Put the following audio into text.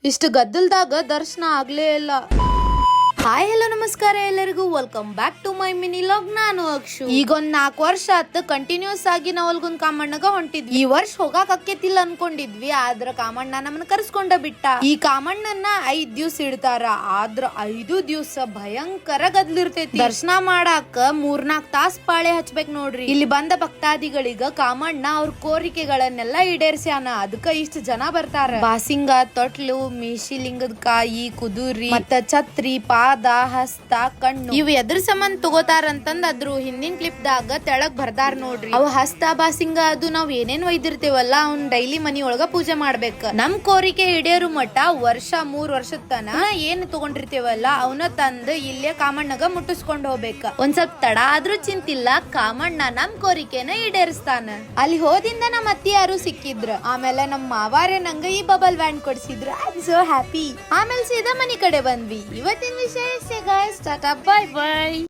ಇಷ್ಟು ಗದ್ದಲ್ದಾಗ ದರ್ಶನ ಆಗ್ಲೇ ಇಲ್ಲ. ಹಾಯ್ ಹಲೋ ನಮಸ್ಕಾರ ಎಲ್ಲರಿಗೂ, welcome back to my mini vlog. ನಾನು ಅಕ್ಷು. ಈಗ ಒಂದ್ 4 ವರ್ಷ ಆತ್ ಕಂಟಿನ್ಯೂಸ್ ಆಗಿ ನಾವು ಅಲ್ಗೊಂದ್ ಕಾಮಣ್ಣಗ ಹೊಂಟಿದ್ವಿ. ಈ ವರ್ಷ ಹೋಗಾಕ್ ಅಕ್ಕೇತಿಲ್ಲ ಅನ್ಕೊಂಡಿದ್ವಿ, ಆದ್ರ ಕಾಮಣ್ಣ ನಮ್ಮನ್ನ ಕರ್ಸ್ಕೊಂಡ ಬಿಟ್ಟ. ಈ ಕಾಮಣ್ಣನ 5 ದಿವ್ಸ ಇಡ್ತಾರ, ಆದ್ರ 5 ದಿವ್ಸ ಭಯಂಕರ ಗದ್ಲಿರ್ತೈತಿ. ದರ್ಶನ ಮಾಡಾಕ 3-4 ತಾಸ್ ಪಾಳೆ ಹಚ್ಬೇಕ್ ನೋಡ್ರಿ. ಇಲ್ಲಿ ಬಂದ ಭಕ್ತಾದಿಗಳಿಗ ಕಾಮಣ್ಣ ಅವ್ರ ಕೋರಿಕೆಗಳನ್ನೆಲ್ಲ ಈಡೇರ್ಸ್ಯಾನ, ಅದಕ್ಕ ಇಷ್ಟ ಜನ ಬರ್ತಾರ. ಬಾಸಿಂಗ, ತೊಟ್ಲು, ಮೀಶಿಲಿಂಗದ ಕಾಯಿ, ಕುದುರಿ ಮತ್ತ ಛತ್ರಿ, ಪಾದ, ಹಸ್ತ, ಕಣ್ಣು ಇವ್ ಎದ್ರ ಸಂಬಂಧ ತಗೋತಾರಂತಂದ್ ಅದ್ರ ಹಿಂದಿನ ಕ್ಲಿಪ್ ದಾಗ ತೆಳಗ್ ಬರ್ದಾರ್ ನೋಡ್ರಿ. ಅವ್ ಹಸ್ತ, ಬಾಸಿಂಗ ಅದು ನಾವ್ ಏನೇನ್ ಒಯ್ದಿರ್ತೇವಲ್ಲ ಅವ್ನ್ ಡೈಲಿ ಮನಿ ಒಳಗ ಪೂಜೆ ಮಾಡ್ಬೇಕ. ನಮ್ ಕೋರಿಕೆ ಈಡೇರು ಮಟ್ಟ ವರ್ಷ 3 ವರ್ಷದ ತನ ಏನ್ ತಗೊಂಡಿರ್ತೇವಲ್ಲ ಅವನ ತಂದ್ ಇಲ್ಲೇ ಕಾಮಣ್ಣಗ ಮುಟ್ಟಿಸ್ಕೊಂಡ್ ಹೋಗ್ಬೇಕ. ಒಂದ್ ಸ್ವಲ್ಪ ತಡ ಆದ್ರೂ ಚಿಂತಿಲ್ಲ, ಕಾಮಣ್ಣ ನಮ್ ಕೋರಿಕೆನ ಈಡೇರಿಸ್ತಾನ. ಅಲ್ಲಿ ಹೋದಿಂದ ನಮ್ ಅತ್ತಿ ಯಾರು ಸಿಕ್ಕಿದ್ರ, ಆಮೇಲೆ ನಮ್ ಮಾವಾರೆ ನಂಗ ಈ ಬಬಲ್ ವ್ಯಾಂಡ್ ಕೊಡ್ಸಿದ್ರು. I am so happy. ಆಮೇಲೆ ಸೀದಾ ಮನಿ ಕಡೆ ಬಂದ್ವಿ. ಇವತ್ತಿನ ವಿಷಯ ಇಷ್ಟೇ ಗಾಯ್ಸ್, ಟಾಟಾ ಬೈ ಬೈ.